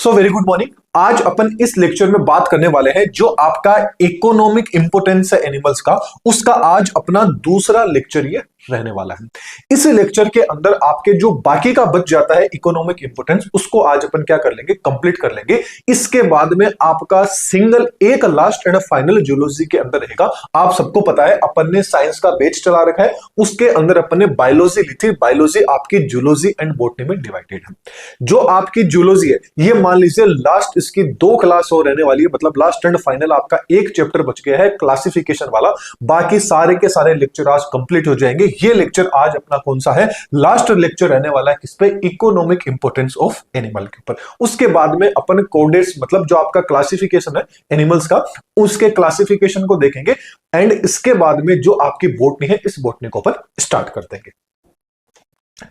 So very good morning. आज अपन इस lecture में बात करने वाले हैं जो आपका इकोनॉमिक इंपोर्टेंस है एनिमल्स का, उसका आज अपना दूसरा लेक्चर ये रहने वाला है। इस लेक्चर के अंदर आपके जो बाकी का बच जाता है इकोनॉमिक इंपोर्टेंस, उसको आज अपन क्या कर लेंगे, कंप्लीट कर लेंगे। इसके बाद में आपका सिंगल एक लास्ट एंड फाइनल जूलॉजी के अंदर रहेगा। आप सबको पता है अपन ने साइंस का बैच चला रखा है, उसके अंदर अपन ने बायोलॉजी ली थी। बायोलॉजी आपकी जूलॉजी एंड बॉटनी में डिवाइडेड है। जो आपकी जूलॉजी है ये मान लीजिए लास्ट इसकी 2 क्लास और रहने वाली है, मतलब लास्ट एंड फाइनल आपका एक चैप्टर बच गया है क्लासिफिकेशन वाला। बाकी सारे के सारे लेक्चर आज कंप्लीट हो जाएंगे। ये लेक्चर आज अपना कौन सा है, लास्ट लेक्चर रहने वाला है किस पे, इकोनॉमिक इंपोर्टेंस ऑफ एनिमल के ऊपर। उसके बाद में अपन कोडेट्स मतलब जो आपका क्लासिफिकेशन है एनिमल्स का, उसके क्लासिफिकेशन को देखेंगे एंड इसके बाद में जो आपकी बॉटनी है इस बॉटनी को अपन स्टार्ट कर देंगे।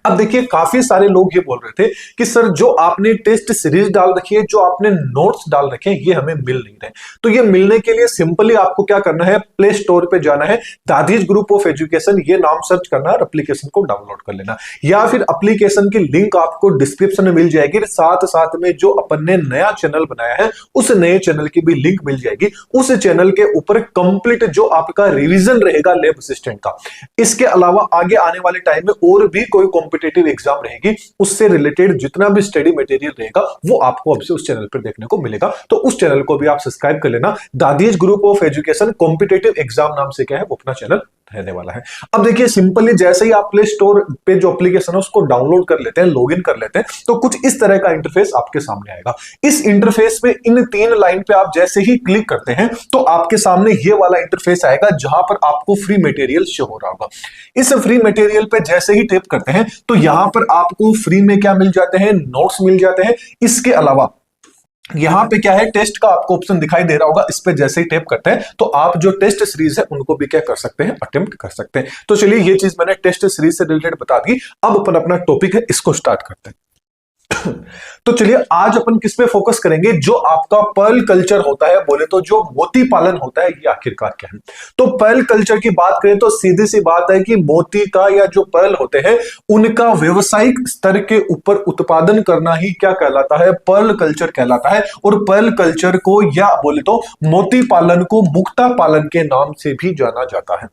अब देखिए काफी सारे लोग ये बोल रहे थे कि सर जो आपने टेस्ट सीरीज डाल रखी है, जो आपने नोट्स डाल रखे हैं, ये हमें मिल नहीं रहे। तो ये मिलने के लिए सिंपली आपको क्या करना है, प्ले स्टोर पे जाना है, दादीज ग्रुप ऑफ एजुकेशन ये नाम सर्च करना है और एप्लीकेशन को डाउनलोड कर लेना, या फिर एप्लीकेशन की लिंक आपको डिस्क्रिप्शन में मिल जाएगी। साथ साथ में जो अपन ने नया चैनल बनाया है उस नए चैनल की भी लिंक मिल जाएगी। उस चैनल के ऊपर कंप्लीट जो आपका रिविजन रहेगा लैब असिस्टेंट का, इसके अलावा आगे आने वाले टाइम में और भी कोई कॉम्पिटिटिव एग्जाम रहेगी, उससे रिलेटेड जितना भी स्टडी मटेरियल रहेगा वो आपको अब से उस चैनल पर देखने को मिलेगा। तो उस चैनल को भी आप सब्सक्राइब कर लेना। Dadi's group of education competitive exam नाम से क्या है वो अपना चैनल रहने वाला है। अब देखिए सिंपली जैसे ही आप प्ले स्टोर पे जो एप्लीकेशन है उसको डाउनलोड कर लेते हैं, लॉगिन कर लेते हैं, तो कुछ इस तरह का इंटरफेस आपके सामने आएगा। इस इंटरफेस पे इन 3 लाइन पे आप जैसे ही क्लिक करते हैं तो आपके सामने ये वाला इंटरफेस आएगा जहां पर आपको फ्री मटेरियल शो हो रहा होगा। इस फ्री मटेरियल पे जैसे ही टैप करते हैं तो यहां पर आपको फ्री में क्या मिल जाते हैं, नोट्स मिल जाते हैं। इसके अलावा यहां पे क्या है, टेस्ट का आपको ऑप्शन दिखाई दे रहा होगा, इस पे जैसे ही टैप करते हैं तो आप जो टेस्ट सीरीज है उनको भी क्या कर सकते हैं, अटेम्प्ट कर सकते हैं। तो चलिए ये चीज मैंने टेस्ट सीरीज से रिलेटेड बता दी। अब अपन अपना टॉपिक है इसको स्टार्ट करते हैं। तो चलिए आज अपन किस पे फोकस करेंगे, जो आपका पर्ल कल्चर होता है, बोले तो जो मोती पालन होता है ये आखिरकार क्या है। तो पर्ल कल्चर की बात करें तो सीधी सी बात है कि मोती का या जो पर्ल होते हैं उनका व्यवसायिक स्तर के ऊपर उत्पादन करना ही क्या कहलाता है, पर्ल कल्चर कहलाता है। और पर्ल कल्चर को या बोले तो मोती पालन को मुक्ता पालन के नाम से भी जाना जाता है।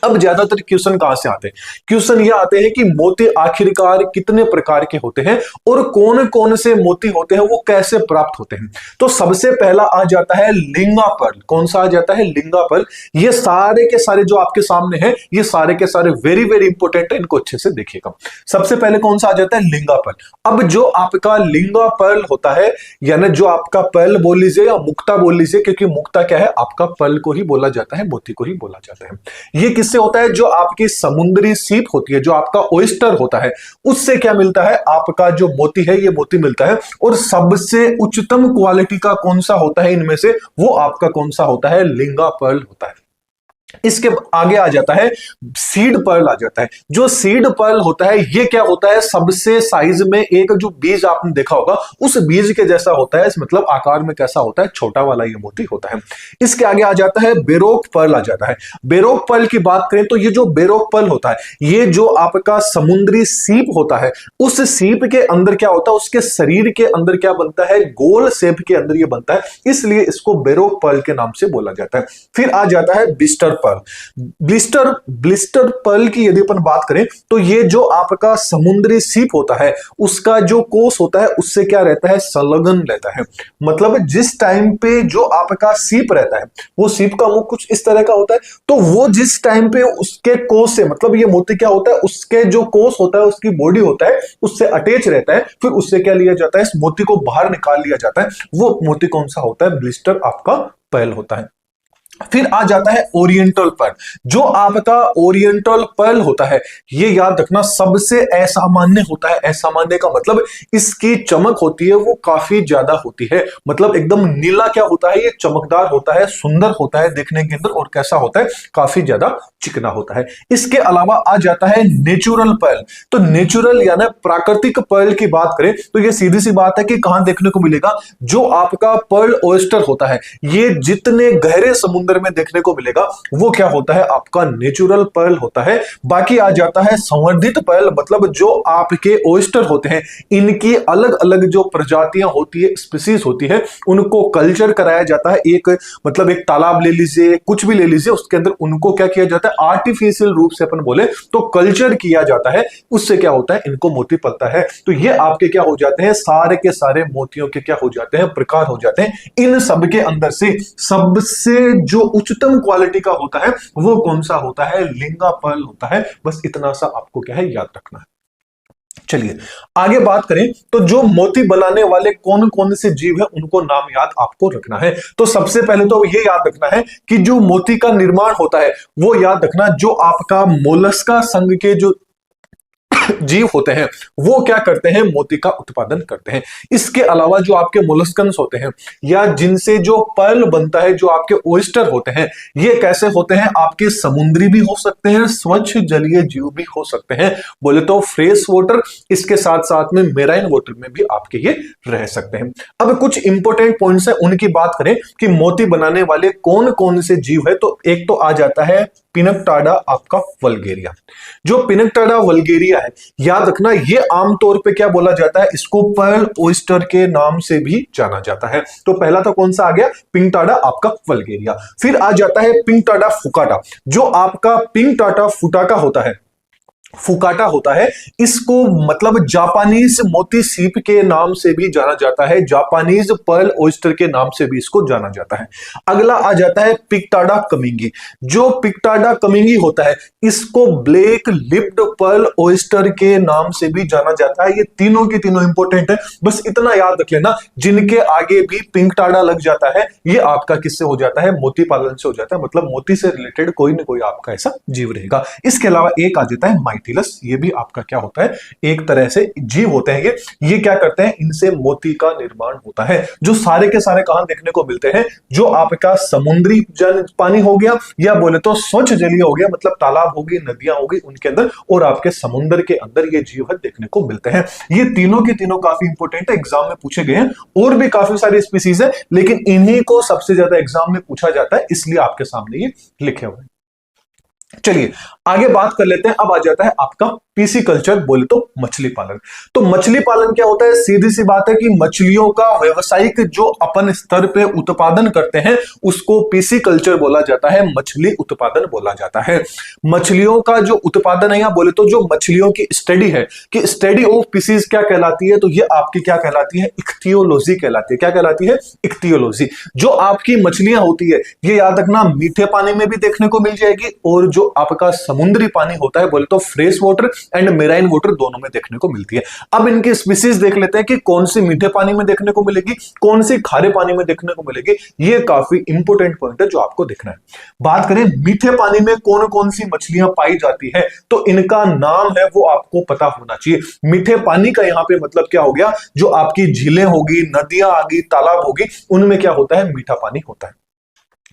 अब ज्यादातर क्वेश्चन कहां से आते हैं, क्वेश्चन ये आते हैं कि मोती आखिरकार कितने प्रकार के होते हैं और कौन कौन से मोती होते हैं, वो कैसे प्राप्त होते हैं। तो सबसे पहला आ जाता है लिंगा पर्ल। कौन सा आ जाता है, लिंगा पर्ल। ये सारे के सारे जो आपके सामने हैं ये सारे के सारे वेरी वेरी इंपॉर्टेंट है, इनको अच्छे से देखिएगा। सबसे पहले कौन सा आ जाता है, लिंगा पर्ल। अब जो आपका लिंगा पर्ल होता है, यानी जो आपका पर्ल बोल लीजिए या मुक्ता बोल लीजिए, क्योंकि मुक्ता क्या है, आपका पर्ल को ही बोला जाता है, मोती को ही बोला जाता है। ये किससे होता है, जो आपकी समुद्री सीप होती है, जो आपका ओयस्टर होता है, उससे क्या मिलता है, आपका जो मोती है ये मोती मिलता है। और सबसे उच्चतम क्वालिटी का कौन सा होता है इनमें से, वो आपका कौन सा होता है, लिंगा पर्ल होता है। इसके आगे आ जाता है सीड पर्ल आ जाता है। जो सीड पर्ल होता है ये क्या होता है, सबसे साइज में एक जो बीज आपने देखा होगा उस बीज के जैसा होता है, मतलब आकार में कैसा होता है, छोटा वाला ये मोती होता है। इसके आगे आ जाता है बेरोक पर्ल आ जाता है। बेरोक पर्ल की बात करें तो ये जो बेरोक पर्ल होता है, ये जो आपका समुद्री सीप होता है, उस सीप के अंदर क्या होता है, उसके शरीर के अंदर क्या बनता है, गोल शेप के अंदर ये बनता है, इसलिए इसको बेरोक पर्ल के नाम से बोला जाता है। फिर आ जाता है ब्लिस्टर पर्ल। ब्लिस्टर पर्ल की यदि अपन बात करें तो ये जो आपका समुद्री सीप होता है उसका जो कोष होता है उससे क्या रहता है, संलग्न रहता है। मतलब जिस टाइम पे जो आपका सीप रहता है, वो सीप का मुख कुछ इस तरह का होता है, तो वो जिस टाइम पे उसके कोष से, मतलब ये मोती क्या होता है, उसके जो कोष होता है, उसकी बॉडी होता है, उससे अटैच रहता है, फिर उससे क्या लिया जाता है, इस मोती को बाहर निकाल लिया जाता है। वो मोती कौन सा होता है, ब्लिस्टर आपका पर्ल होता है। फिर आ जाता है ओरिएंटल पर्ल। जो आपका ओरिएंटल पर्ल होता है ये याद रखना सबसे असामान्य होता है। असामान्य का मतलब इसकी चमक होती है वो काफी ज्यादा होती है, मतलब एकदम नीला क्या होता है, ये चमकदार होता है, सुंदर होता है देखने के अंदर, और कैसा होता है, काफी ज्यादा चिकना होता है। इसके अलावा आ जाता है नेचुरल पर्ल। तो नेचुरल यानी प्राकृतिक पर्ल की बात करें तो ये सीधी सी बात है कि कहां देखने को मिलेगा, जो आपका पर्ल ओयस्टर होता है, ये जितने गहरे समुद्र अंदर में देखने को मिलेगा वो क्या होता है, आपका नेचुरल पर्ल होता है। बाकी आ जाता है संवर्धित पर्ल, मतलब जो आपके ओयस्टर होते हैं इनकी अलग अलग जो प्रजातियां होती है, स्पीसीज होती है, उनको कल्चर कराया जाता है। एक मतलब एक तालाब ले लीजिए, कुछ भी ले लीजिए, उसके अंदर उनको क्या किया जाता है, आर्टिफिशियल रूप से अपन बोले तो कल्चर किया जाता है। उससे क्या होता है, इनको मोती पलता है। तो ये आपके क्या हो जाते हैं, सारे के सारे मोतियों के क्या हो जाते हैं, प्रकार हो जाते हैं। इन सब के अंदर से सबसे जो उच्चतम क्वालिटी का होता है वो कौन सा होता है, लिंगा पर्ल होता है। बस इतना सा आपको क्या है, याद रखना है। चलिए आगे बात करें तो जो मोती बनाने वाले कौन कौन से जीव है उनको नाम याद आपको रखना है। तो सबसे पहले तो ये याद रखना है कि जो मोती का निर्माण होता है वो याद रखना, जो आपका मोलस्का संघ के जो जीव होते हैं वो क्या करते हैं, मोती का उत्पादन करते हैं। इसके अलावा जो आपके मोलस्कन्स होते हैं या जिनसे जो पर्ल बनता है, जो आपके ओयस्टर होते हैं, ये कैसे होते हैं, आपके समुद्री भी हो सकते हैं, स्वच्छ जलीय जीव भी हो सकते हैं, बोले तो फ्रेश वाटर, इसके साथ साथ में मेराइन वाटर में भी आपके ये रह सकते हैं। अब कुछ इंपॉर्टेंट पॉइंट्स है उनकी बात करें कि मोती बनाने वाले कौन कौन से जीव है। तो एक तो आ जाता है पिनकटाडा आपका वल्गेरिया। जो पिनकटाडा वल्गेरिया है, याद रखना ये आमतौर पे क्या बोला जाता है, इसको पर्ल ओयस्टर के नाम से भी जाना जाता है। तो पहला तो कौन सा आ गया, पिनकटाडा आपका वल्गेरिया। फिर आ जाता है पिनकटाडा फुकाटा। जो आपका पिनकटाडा फुटाका होता है, फुकाटा होता है, इसको मतलब जापानीज मोती सीप के नाम से भी जाना जाता है, जापानीज पर्ल ओयस्टर के नाम से भी इसको जाना जाता है। अगला आ जाता है पिकटाडा कमिंगी। जो पिकटाडा कमिंगी होता है इसको ब्लैक लिप्ड पर्ल ओयस्टर के नाम से भी जाना जाता है। ये तीनों की तीनों इंपॉर्टेंट है, बस इतना याद रख लेना, जिनके आगे भी पिंकटाडा लग जाता है ये आपका किससे हो जाता है, मोती पालन से हो जाता है, मतलब मोती से रिलेटेड कोई ना कोई आपका ऐसा जीव रहेगा। इसके अलावा एक आ जाता है माइटिलस, ये भी आपका क्या होता है, एक तरह से जीव होते हैं ये क्या करते हैं, इनसे मोती का निर्माण होता है। जो सारे के सारे कहां देखने को मिलते हैं, जो आपका समुद्री जल पानी हो गया या बोले तो स्वच्छ जलीय हो गया, मतलब तालाब होगी, नदियां होगी उनके अंदर, और आपके समुद्र के अंदर ये जीव देखने को मिलते हैं। ये तीनों के तीनों काफी इंपॉर्टेंट है, एग्जाम में पूछे गए हैं। और भी काफी सारी स्पीसीज है लेकिन इन्हीं को सबसे ज्यादा एग्जाम में पूछा जाता है, इसलिए आपके सामने ये लिखे हुए हैं। चलिए आगे बात कर लेते हैं। अब आ जाता है आपका पीसी कल्चर, बोले तो मछली पालन। तो मछली पालन क्या होता है, सीधी सी बात है कि मछलियों का व्यवसायिक जो अपन स्तर पे उत्पादन करते हैं उसको पीसी कल्चर बोला जाता है, मछली उत्पादन बोला जाता है। मछलियों का जो उत्पादन है या बोले तो जो मछलियों की स्टडी है कि स्टडी ऑफ पीसीज क्या कहलाती है, तो ये आपकी क्या कहलाती है, इख्तियोलॉजी कहलाती है। क्या कहलाती है, इख्तियोलॉजी। जो आपकी मछलियां होती है ये याद रखना मीठे पानी में भी देखने को मिल जाएगी, और जो आपका समुद्री पानी होता है बोले तो fresh water and marine water दोनों में देखने को मिलती है। अब इनकी स्पीसीज देख लेते हैं कि कौन सी मीठे पानी में देखने को मिलेगी, कौन सी खारे पानी में देखने को मिलेगी। ये काफी इंपॉर्टेंट पॉइंट है जो आपको देखना है। बात करें मीठे पानी में कौन कौन सी मछलियां पाई जाती है, तो इनका नाम है वो आपको पता होना चाहिए। मीठे पानी का यहां पे मतलब क्या हो गया, जो आपकी झीलें होगी, नदियां आ गई, तालाब होगी, उनमें क्या होता है, मीठा पानी होता है।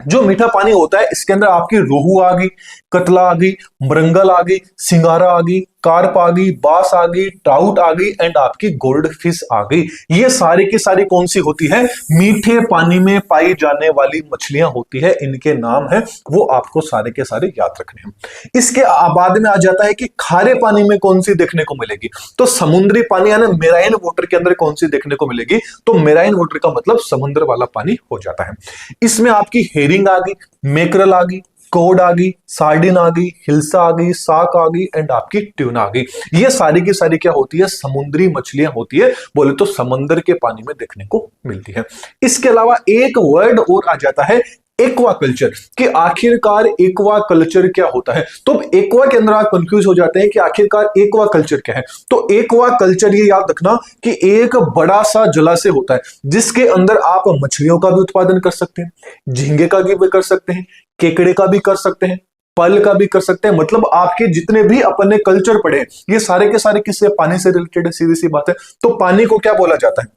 जो मीठा पानी होता है इसके अंदर आपकी रोहू आ गई, कतला आ गई, मृंगल आ गई, सिंगारा आ गई, कार्प आ गई, बास आ गई, ट्राउट आ गई एंड आपकी गोल्ड फिश आ गई। ये सारी की सारी कौन सी होती है, मीठे पानी में पाई जाने वाली मछलियां होती है। इनके नाम है वो आपको सारे के सारे याद रखने हैं। इसके बाद में आ जाता है कि खारे पानी में कौन सी देखने को मिलेगी, तो समुद्री पानी यानी मेराइन वाटर के अंदर कौन सी देखने को मिलेगी, तो मेराइन वाटर का मतलब समुद्र वाला पानी हो जाता है। इसमें आपकी हेरिंग आ गई, मैकरल आ गई, कोड आ गई, सार्डिन आ गई, हिल्सा आ गई, साक आ गई एंड आपकी ट्यूना आ गई। ये सारी की सारी क्या होती है, समुद्री मछलियां होती है, बोले तो समंदर के पानी में देखने को मिलती है। इसके अलावा एक वर्ड और आ जाता है एक्वा कल्चर, कि आखिरकार एक्वा कल्चर क्या होता है। तो एक्वा के अंदर आप कंफ्यूज हो जाते हैं कि आखिरकार एक्वा कल्चर क्या है। तो एक्वा कल्चर ये याद रखना कि एक बड़ा सा जलाशय होता है जिसके अंदर आप मछलियों का भी उत्पादन कर सकते हैं, झींगे का भी कर सकते हैं, केकड़े का भी कर सकते हैं, पल का भी कर सकते हैं। मतलब आपके जितने भी अपन ने कल्चर पढ़े ये सारे के सारे किससे, पानी से रिलेटेड है, सीधी सी बात है। तो पानी को क्या बोला जाता है,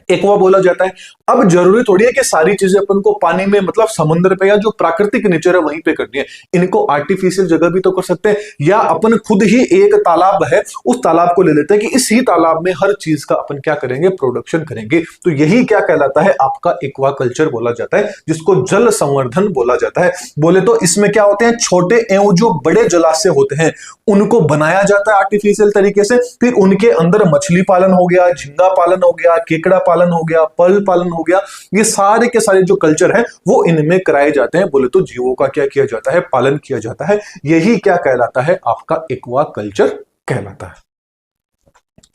एक्वा बोला जाता है। अब जरूरी थोड़ी है कि सारी चीजें अपन को पानी में मतलब समुद्र पे या जो प्राकृतिक नेचर है वहीं पे करनी है, इनको आर्टिफिशियल जगह भी तो कर सकते हैं, या अपन खुद ही एक तालाब है उस तालाब को ले लेते हैं कि इसी तालाब में हर चीज का अपन क्या करेंगे, प्रोडक्शन करेंगे। तो यही क्या कहलाता है, आपका एक्वा कल्चर बोला जाता है, जिसको जल संवर्धन बोला जाता है। बोले तो इसमें क्या होते हैं, छोटे एवं जो बड़े जलाशय होते हैं उनको बनाया जाता है आर्टिफिशियल तरीके से, फिर उनके अंदर मछली पालन हो गया, झींगा पालन हो गया, केकड़ा पालन हो गया, पर्ल पालन हो गया, ये सारे के सारे जो कल्चर है वो इनमें कराए जाते हैं। बोले तो जीवों का क्या किया जाता है, पालन किया जाता है। यही क्या कहलाता है, आपका एक्वा कल्चर कहलाता है।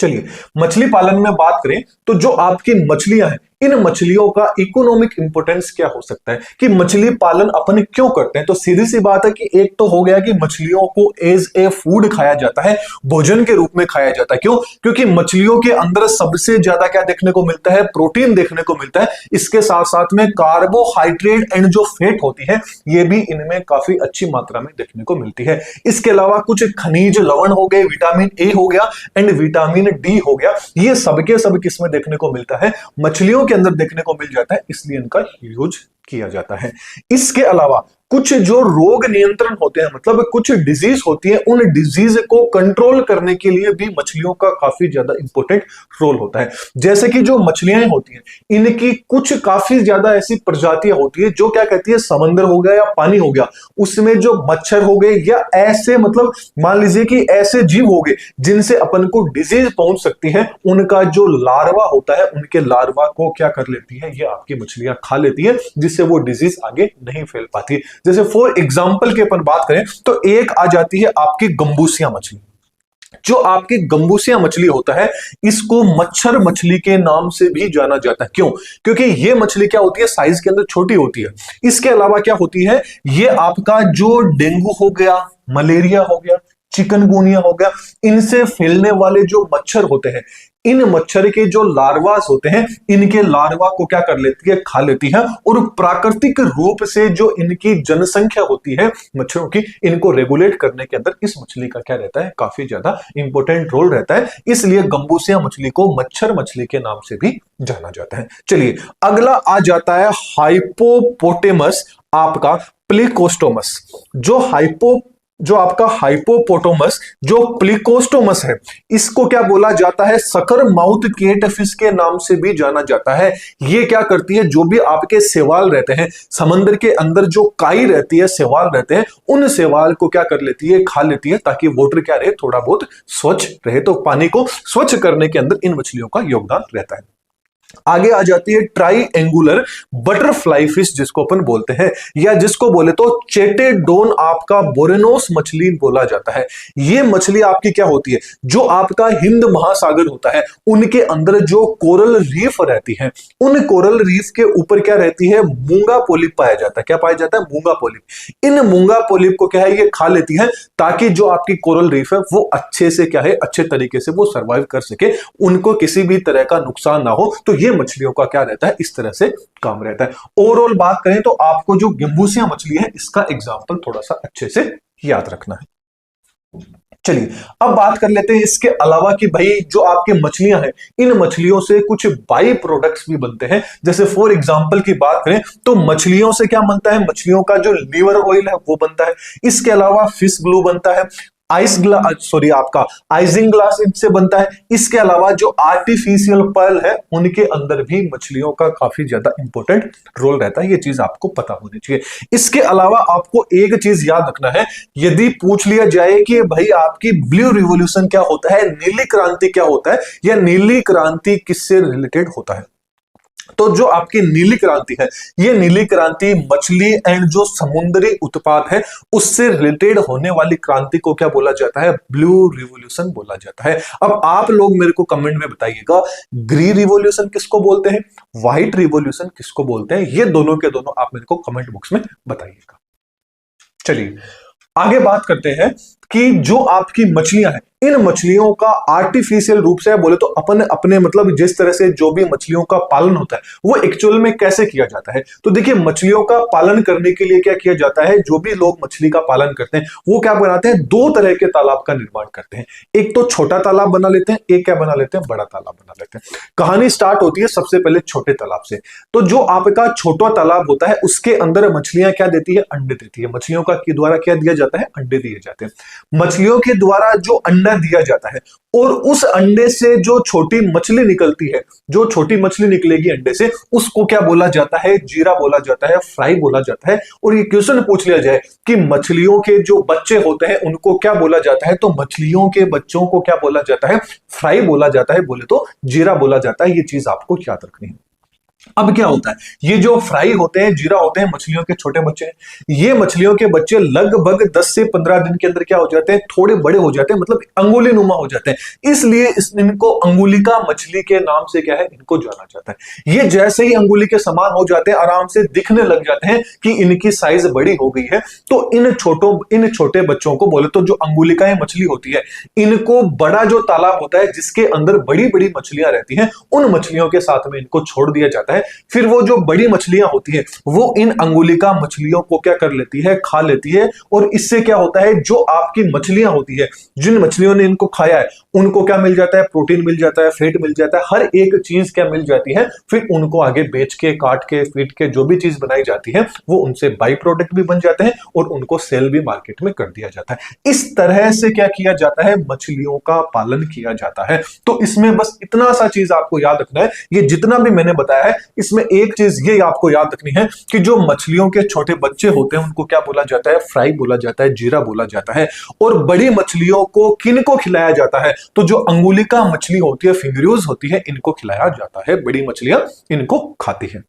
चलिए मछली पालन में बात करें तो जो आपकी मछलियां हैं, इन मछलियों का इकोनॉमिक इंपोर्टेंस क्या हो सकता है, कि मछली पालन अपन क्यों करते हैं। तो सीधी सी बात है कि एक तो हो गया कि मछलियों को एज ए फूड खाया जाता है, भोजन के रूप में खाया जाता है। क्यों, क्योंकि मछलियों के अंदर सबसे ज्यादा क्या देखने को मिलता है, प्रोटीन देखने को मिलता है। इसके साथ साथ में कार्बोहाइड्रेट एंड जो फैट होती है ये भी इनमें काफी अच्छी मात्रा में देखने को मिलती है। इसके अलावा कुछ खनिज लवण हो गए, विटामिन ए हो गया एंड विटामिन डी हो गया, ये सबके सब किसमें देखने को मिलता है, मछलियों के अंदर देखने को मिल जाता है, इसलिए इनका यूज किया जाता है। इसके अलावा कुछ जो रोग नियंत्रण होते हैं, मतलब कुछ डिजीज होती है, उन डिजीज को कंट्रोल करने के लिए भी मछलियों का काफी ज्यादा इंपॉर्टेंट रोल होता है। जैसे कि जो मछलियां होती हैं इनकी कुछ काफी ज्यादा ऐसी प्रजातियां होती है जो क्या कहती है, समंदर हो गया या पानी हो गया, उसमें जो मच्छर हो गए या ऐसे मतलब मान लीजिए कि ऐसे जीव हो गए जिनसे अपन को डिजीज पहुंच सकती है, उनका जो लार्वा होता है उनके लार्वा को क्या कर लेती है, ये आपकी मछलियां खा लेती है, जिससे वो डिजीज आगे नहीं फैल पाती। जैसे फॉर एग्जांपल की अपन बात करें तो एक आ जाती है आपकी गंबूसिया मछली। जो आपकी गंबूसिया मछली होता है इसको मच्छर मछली के नाम से भी जाना जाता है। क्यों, क्योंकि ये मछली क्या होती है, साइज के अंदर छोटी होती है। इसके अलावा क्या होती है, ये आपका जो डेंगू हो गया, मलेरिया हो गया, चिकनगुनिया हो गया, इनसे फैलने वाले जो मच्छर होते हैं, इन मच्छर के जो लार्वास होते हैं इनके लार्वा को क्या कर लेती है, खा लेती है। और प्राकृतिक रूप से जो इनकी जनसंख्या होती है मच्छरों की, इनको रेगुलेट करने के अंदर इस मछली का क्या रहता है, काफी ज्यादा इंपॉर्टेंट रोल रहता है। इसलिए गंबूसिया मछली को मच्छर मछली के नाम से भी जाना जाता है। चलिए अगला आ जाता है हाइपोपोटेमस, आपका प्लीकोस्टोमस। जो आपका हाइपोपोटेमस जो प्लीकोस्टोमस है, इसको क्या बोला जाता है, सकर माउथ कैटफिश के नाम से भी जाना जाता है। ये क्या करती है, जो भी आपके शैवाल रहते हैं समंदर के अंदर, जो काई रहती है, शैवाल रहते हैं, उन शैवाल को क्या कर लेती है, खा लेती है, ताकि वाटर क्या रहे, थोड़ा बहुत स्वच्छ रहे। तो पानी को स्वच्छ करने के अंदर इन मछलियों का योगदान रहता है। आगे आ जाती है ट्राई एंगुलर बटरफ्लाई फिश, जिसको अपन बोलते हैं, या जिसको बोले तो चेटेडोन, आपका बोरेनोस मछली बोला जाता है। ये मछली आपकी क्या होती है, जो आपका हिंद महासागर होता है उनके अंदर जो कोरल रीफ रहती है, उन कोरल रीफ के ऊपर क्या रहती है, मूंगा पोलिप पाया जाता है। क्या पाया जाता है, मूंगा पोलिप। इन मूंगा पोलिप को क्या है, ये खा लेती है, ताकि जो आपकी कोरल रीफ है वो अच्छे से क्या है, अच्छे तरीके से वो सर्वाइव कर सके, उनको किसी भी तरह का नुकसान ना हो। तो ये मछलियों का क्या रहता है, इस तरह से काम रहता है। ओवरऑल बात करें तो आपको जो गंबूसिया मछली है इसका एग्जांपल थोड़ा सा अच्छे से याद रखना है। चलिए अब बात कर लेते हैं इसके अलावा कि भाई जो आपके मछलियां हैं, इन मछलियों से कुछ बाई प्रोडक्ट्स भी बनते हैं। जैसे फॉर एग्जांपल की बात करें तो मछलियों से क्या बनता है, मछलियों का जो लीवर ऑयल है वो बनता है। इसके अलावा फिश ग्लू बनता है, आपका आइजिंग ग्लास इनसे बनता है। इसके अलावा जो आर्टिफिशियल पर्ल है उनके अंदर भी मछलियों का काफी ज्यादा इंपॉर्टेंट रोल रहता है। ये चीज आपको पता होनी चाहिए। इसके अलावा आपको एक चीज याद रखना है, यदि पूछ लिया जाए कि भाई आपकी ब्लू रिवॉल्यूशन क्या होता है, नीली क्रांति क्या होता है, या नीली क्रांति किससे रिलेटेड होता है, तो जो आपकी नीली क्रांति है, ये नीली क्रांति मछली एंड जो समुद्री उत्पाद है उससे रिलेटेड होने वाली क्रांति को क्या बोला जाता है, ब्लू रिवॉल्यूशन बोला जाता है। अब आप लोग मेरे को कमेंट में बताइएगा, ग्रीन रिवॉल्यूशन किसको बोलते हैं, व्हाइट रिवॉल्यूशन किसको बोलते हैं, ये दोनों के दोनों आप मेरे को कमेंट बॉक्स में बताइएगा। चलिए आगे बात करते हैं कि जो आपकी मछलियां हैं, इन मछलियों का आर्टिफिशियल रूप से बोले तो अपन अपने मतलब जिस तरह से जो भी मछलियों का पालन होता है वो एक्चुअल में कैसे किया जाता है। तो देखिए, मछलियों का पालन करने के लिए क्या किया जाता है, जो भी लोग मछली का पालन करते हैं वो क्या बनाते हैं, दो तरह के तालाब का निर्माण करते हैं। एक तो छोटा तालाब बना लेते हैं, एक क्या बना लेते हैं, बड़ा तालाब बना लेते हैं। कहानी स्टार्ट होती है सबसे पहले छोटे तालाब से। तो जो आपका छोटा तालाब होता है उसके अंदर मछलियां क्या देती है, अंडे देती है। मछलियों का के द्वारा क्या दिया जाता है, अंडे दिए जाते हैं। मछलियों के द्वारा जो अंडा दिया जाता है और उस अंडे से जो छोटी मछली निकलती है, जो छोटी मछली निकलेगी अंडे से, उसको क्या बोला जाता है, जीरा बोला जाता है, फ्राई बोला जाता है। और ये क्वेश्चन पूछ लिया जाए कि मछलियों के जो बच्चे होते हैं उनको क्या बोला जाता है, तो मछलियों के बच्चों को क्या बोला जाता है, फ्राई बोला जाता है, बोले तो जीरा बोला जाता है। ये चीज आपको याद रखनी है। अब क्या होता है, ये जो फ्राई होते हैं, जीरा होते हैं, मछलियों के छोटे बच्चे हैं। ये मछलियों के बच्चे लगभग 10 से 15 दिन के अंदर क्या हो जाते हैं, थोड़े बड़े हो जाते हैं, मतलब अंगुली नुमा हो जाते हैं। इसलिए इनको अंगुलिका मछली के नाम से क्या है, इनको जाना जाता है। ये जैसे ही अंगुली के समान हो जाते हैं, आराम से दिखने लग जाते हैं कि इनकी साइज बड़ी हो गई है, तो इन छोटे बच्चों को बोले तो जो अंगुलिकाएं मछली होती है, इनको बड़ा जो तालाब होता है जिसके अंदर बड़ी बड़ी मछलियां रहती हैं, उन मछलियों के साथ में इनको छोड़ दिया जाता है। फिर वो जो बड़ी मछलियां होती है वो इन अंगुलिका मछलियों को क्या कर लेती है, खा लेती है। और इससे क्या होता है, जो आपकी मछलियां होती है, जिन मछलियों ने इनको खाया है, उनको क्या मिल जाता है, प्रोटीन मिल जाता है, फैट मिल जाता है, हर एक चीज क्या मिल जाती है। फिर उनको आगे बेच के, काट के, फीट के जो भी चीज बनाई जाती है वो उनसे बाई प्रोडक्ट भी बन जाते हैं और उनको सेल भी मार्केट में कर दिया जाता है। इस तरह से क्या किया जाता है, मछलियों का पालन किया जाता है। तो इसमें बस इतना सा चीज आपको याद रखना है, ये जितना भी मैंने बताया है इसमें एक चीज ये आपको याद रखनी है कि जो मछलियों के छोटे बच्चे होते हैं उनको क्या बोला जाता है, फ्राई बोला जाता है, जीरा बोला जाता है। और बड़ी मछलियों को किनको खिलाया जाता है, तो जो अंगुलिका मछली होती है, फिंगरियोज होती है, इनको खिलाया जाता है। बड़ी मछलियां इनको खाती है।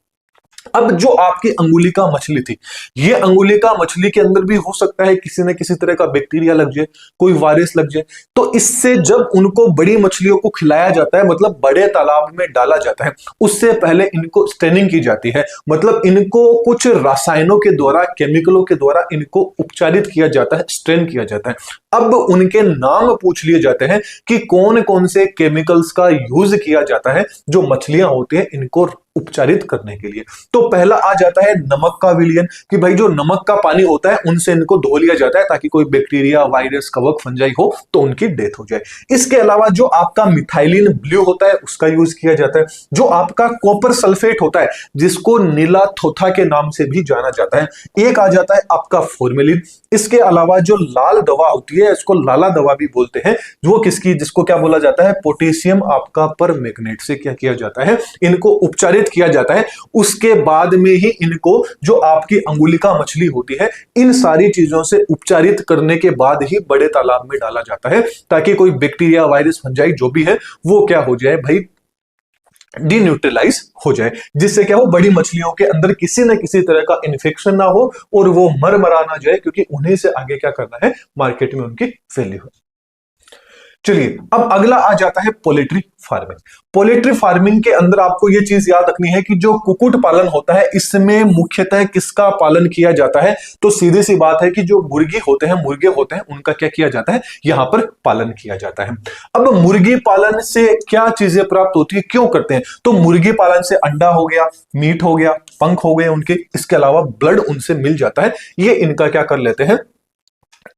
अब जो आपकी अंगुलिका मछली थी, ये अंगुलिका मछली के अंदर भी हो सकता है किसी न किसी तरह का बैक्टीरिया लग जाए, कोई वायरस लग जाए। तो इससे जब उनको बड़ी मछलियों को खिलाया जाता है, मतलब बड़े तालाब में डाला जाता है, उससे पहले इनको स्टेनिंग की जाती है, मतलब इनको कुछ रसायनों के द्वारा, केमिकलों के द्वारा इनको उपचारित किया जाता है, स्ट्रेन किया जाता है। अब उनके नाम पूछ लिए जाते हैं कि कौन कौन से केमिकल्स का यूज किया जाता है जो मछलियां होती हैं इनको उपचारित करने के लिए। तो पहला आ जाता है नमक का विलयन, कि भाई जो नमक का पानी होता है उनसे इनको धो लिया जाता है ताकि कोई बैक्टीरिया, वायरस, कवक, फंजाई हो तो उनकी डेथ हो जाए। इसके अलावा जो आपका मिथाइलिन ब्लू होता है उसका यूज किया जाता है। जो आपका कॉपर सल्फेट होता है जिसको नीला थोथा के नाम से भी जाना जाता है। एक आ जाता है आपका फॉर्मेलिन। इसके अलावा जो लाल दवा होती है इसको लाला दवा भी बोलते हैं, वो किसकी, जिसको क्या बोला जाता है, पोटेशियम आपका परमैंगनेट से क्या किया जाता है, इनको उपचारित किया जाता है। उसके बाद में ही इनको जो आपकी अंगुलिका मछली होती है इन सारी चीजों से उपचारित करने के बाद ही बड़े तालाब में डाला जाता है ताकि कोई बैक्टीरिया, वायरस, फंजाई जो भी है वो क्या हो जाए भाई, डीन्यूट्रलाइज हो जाए, जिससे क्या हो, बड़ी मछलियों के अंदर किसी न किसी तरह का इन्फेक्शन ना हो और वो मर ना जाए, क्योंकि उन्हीं से आगे क्या करना है, मार्केट में उनकी वैल्यू हो। चलिए, अब अगला आ जाता है पोल्ट्री फार्मिंग। पोल्ट्री फार्मिंग के अंदर आपको यह चीज याद रखनी है कि जो कुक्कुट पालन होता है इसमें मुख्यतः किसका पालन किया जाता है, तो सीधी सी बात है कि जो मुर्गे होते हैं उनका क्या किया जाता है, यहां पर पालन किया जाता है। अब मुर्गी पालन से क्या चीजें प्राप्त होती है, क्यों करते हैं, तो मुर्गी पालन से अंडा हो गया, मीट हो गया, पंख हो गए उनके, इसके अलावा ब्लड उनसे मिल जाता है, ये इनका क्या कर लेते हैं,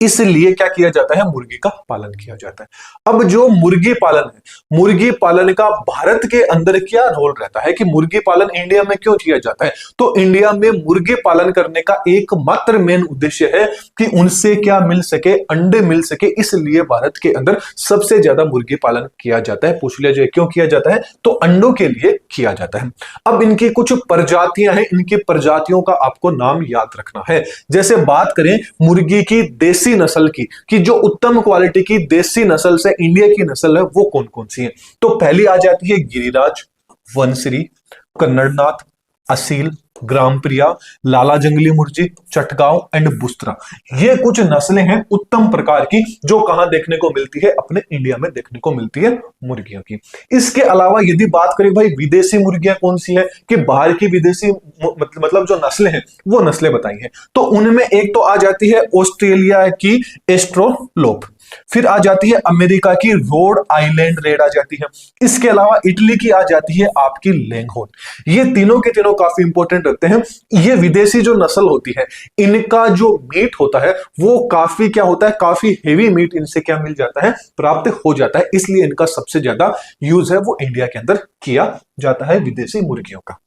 इसलिए क्या किया जाता है, मुर्गी का पालन किया जाता है। अब जो मुर्गी पालन है, मुर्गी पालन का भारत के अंदर क्या रोल रहता है, कि मुर्गी पालन इंडिया में क्यों किया जाता है, तो इंडिया में मुर्गी पालन करने का एकमात्र मेन उद्देश्य है कि उनसे क्या मिल सके, अंडे मिल सके, इसलिए भारत के अंदर सबसे ज्यादा मुर्गी पालन किया जाता है। पूछ लिया जाए क्यों किया जाता है, तो अंडों के लिए किया जाता है। अब इनकी कुछ प्रजातियां हैं, इनकी प्रजातियों का आपको नाम याद रखना है। जैसे बात करें मुर्गी की देसी नस्ल की, कि जो उत्तम क्वालिटी की देसी नस्ल से इंडिया की नस्ल है वो कौन कौन सी है, तो पहली आ जाती है गिरिराज, वनश्री, कन्नड़नाथ, असील, ग्राम प्रिया, लाला जंगली मुर्गी, चटगांव एंड बुस्त्रा, ये कुछ नस्लें हैं उत्तम प्रकार की जो कहां देखने को मिलती है, अपने इंडिया में देखने को मिलती है मुर्गियों की। इसके अलावा यदि बात करें भाई विदेशी मुर्गियां कौन सी है, कि बाहर की विदेशी मतलब जो नस्लें हैं वो नस्लें बताई हैं, तो उनमें एक तो आ जाती है ऑस्ट्रेलिया की एस्ट्रोलोप, फिर आ जाती है अमेरिका की रोड आइलैंड रेड आ जाती है, इसके अलावा इटली की आ जाती है आपकी लैंगहॉर्न। ये तीनों के तीनों काफी इंपॉर्टेंट रखते हैं। ये विदेशी जो नस्ल होती है इनका जो मीट होता है वो काफी क्या होता है, काफी हेवी मीट इनसे क्या मिल जाता है, प्राप्त हो जाता है, इसलिए इनका सबसे ज्यादा यूज है वो इंडिया के अंदर किया जाता है विदेशी मुर्गियों का।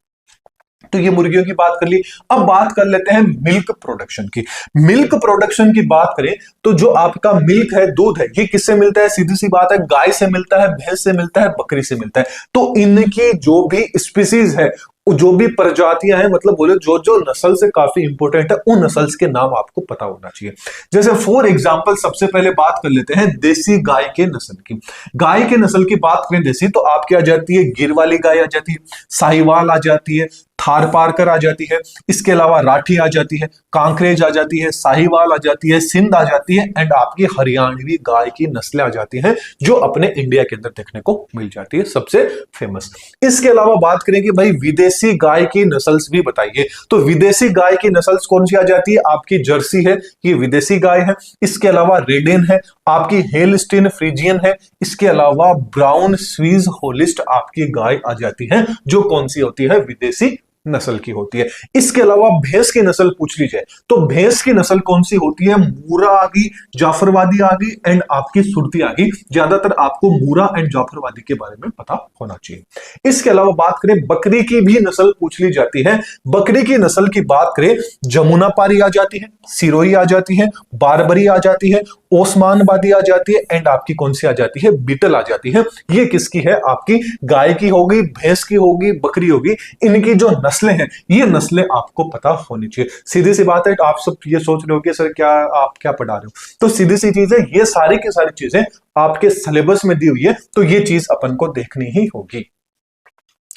तो ये मुर्गियों की बात कर ली। अब बात कर लेते हैं मिल्क प्रोडक्शन की। मिल्क प्रोडक्शन की बात करें तो जो आपका मिल्क है, दूध है, ये किससे मिलता है, सीधी सी बात है गाय से मिलता है, भैंस से मिलता है, बकरी से मिलता है। तो इनकी जो भी स्पीसीज है, जो भी प्रजातियां हैं, मतलब बोले जो जो नस्ल से काफी इंपॉर्टेंट है, उन नस्ल के नाम आपको पता होना चाहिए। जैसे फॉर एग्जांपल सबसे पहले बात कर लेते हैं देसी गाय के नस्ल की। गाय के नस्ल की बात करें देसी, तो आपकी आ जाती है गिर वाली गाय आ जाती है, साहिवाल आ जाती है, थार पारकर आ जाती है, इसके अलावा राठी आ जाती है, कांकरेज आ जाती है, साहिवाल आ जाती है, सिंध आ जाती है एंड आपकी हरियाणवी गाय की नस्लें आ जाती हैं जो अपने इंडिया के अंदर देखने को मिल जाती है, सबसे फेमस। इसके अलावा बात करें कि भाई विदेशी गाय की नस्ल्स भी बताइए, तो विदेशी गाय की नस्ल्स कौन सी आ जाती है, आपकी जर्सी है, ये विदेशी गाय है, इसके अलावा रेडेन है, आपकी हेलस्टीन फ्रीजियन है, इसके अलावा ब्राउन स्वीज होलिस्ट आपकी गाय आ जाती है जो कौन सी होती है, विदेशी नस्ल की होती है। इसके अलावा भैंस की नस्ल पूछ ली जाए तो भैंस की नस्ल कौन सी होती है, मूरा आ गई, जाफरवादी आ गई एंड आपकी सुरती आ गई। ज्यादातर आपको मूरा एंड जाफरवादी के बारे में पता होना चाहिए। इसके अलावा बात करें बकरी की भी नस्ल पूछ ली जाती है। बकरी की नस्ल की बात करें, जमुना पारी आ जाती है, सिरोही आ जाती है, बारबरी आ जाती है, ओस्मानबादी आ जाती है एंड आपकी कौन सी आ जाती है, बीटल आ जाती है। ये किसकी है, आपकी गाय की होगी, भैंस की होगी, बकरी होगी। इनकी जो नस्लें हैं ये नस्लें आपको पता होनी चाहिए। सीधी सी बात है, आप सब ये सोच रहे हो कि सर क्या आप क्या पढ़ा रहे हो, तो सीधी सी चीज है, ये सारी की सारी चीजें आपके सिलेबस में दी हुई है, तो ये चीज अपन को देखनी ही होगी।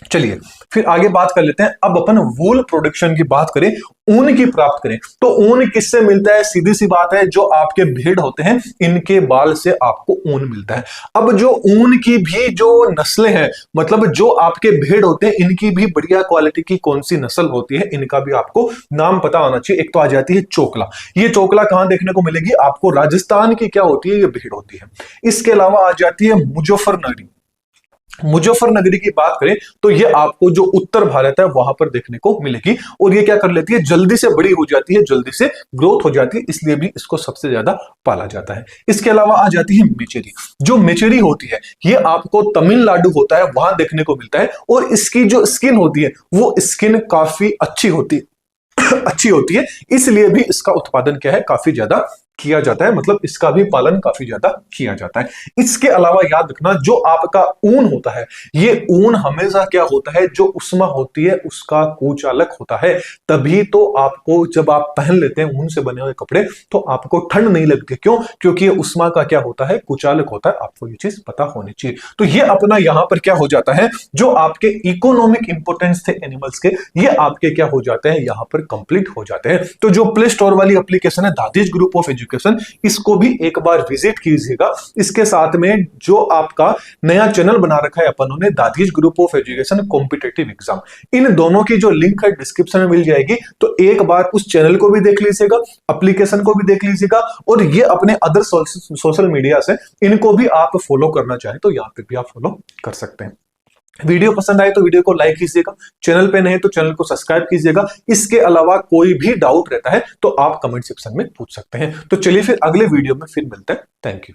चलिए फिर आगे बात कर लेते हैं। अब अपन वूल प्रोडक्शन की बात करें, ऊन की प्राप्त करें, तो ऊन किससे मिलता है, सीधी सी बात है, जो आपके भेड़ होते हैं इनके बाल से आपको ऊन मिलता है। अब जो ऊन की भी जो नस्लें हैं, मतलब जो आपके भेड़ होते हैं इनकी भी बढ़िया क्वालिटी की कौन सी नस्ल होती है, इनका भी आपको नाम पता होना चाहिए। एक तो आ जाती है चोकला, ये चोकला कहां देखने को मिलेगी, आपको राजस्थान की क्या होती है, ये भेड़ होती है। इसके अलावा आ जाती है मुजफ्फरनगरी। मुजफ्फरनगरी की बात करें तो ये आपको जो उत्तर भारत है वहां पर देखने को मिलेगी, और ये क्या कर लेती है, जल्दी से बड़ी हो जाती है, जल्दी से ग्रोथ हो जाती है, इसलिए भी इसको सबसे ज्यादा पाला जाता है। इसके अलावा आ जाती है मेचेरी। जो मेचेरी होती है ये आपको तमिलनाडु होता है वहां देखने को मिलता है, और इसकी जो स्किन होती है वो स्किन काफी अच्छी होती है अच्छी होती है, इसलिए भी इसका उत्पादन क्या है, काफी ज्यादा किया जाता है, मतलब इसका भी पालन काफी ज्यादा किया जाता है। इसके अलावा याद रखना, जो आपका ऊन होता है ये ऊन हमेशा क्या होता है, जो उष्मा होती है उसका कुचालक होता है, तभी तो आपको जब आप पहन लेते हैं ऊन से बने हुए कपड़े तो आपको ठंड नहीं लगती। क्यों, क्योंकि ये उष्मा का क्या होता है, कुचालक होता है। आपको ये चीज पता होनी चाहिए। तो ये अपना यहां पर क्या हो जाता है, जो आपके इकोनॉमिक इंपोर्टेंस थे एनिमल्स के, ये आपके क्या हो जाते हैं, यहां पर कंप्लीट हो जाते हैं। तो जो प्ले स्टोर वाली एप्लीकेशन है दादीज ग्रुप ऑफ एजुकेशन, इसको भी एक बार विजिट कीजिएगा। इसके साथ में जो आपका नया चैनल बना रखा है अपन ने, Dadi's group of education competitive exam, इन दोनों की जो लिंक है डिस्क्रिप्शन में मिल जाएगी। तो एक बार उस चैनल को भी देख लीजिएगा, एप्लीकेशन को भी देख लीजिएगा, और ये अपने अदर सोशल मीडिया से इनको भी आप फॉलो करना चाहें तो यहां पे भी आप फॉलो कर सकते हैं। वीडियो पसंद आए तो वीडियो को लाइक कीजिएगा, चैनल पे नहीं तो चैनल को सब्सक्राइब कीजिएगा। इसके अलावा कोई भी डाउट रहता है तो आप कमेंट सेक्शन में पूछ सकते हैं। तो चलिए फिर अगले वीडियो में फिर मिलते हैं। Thank you.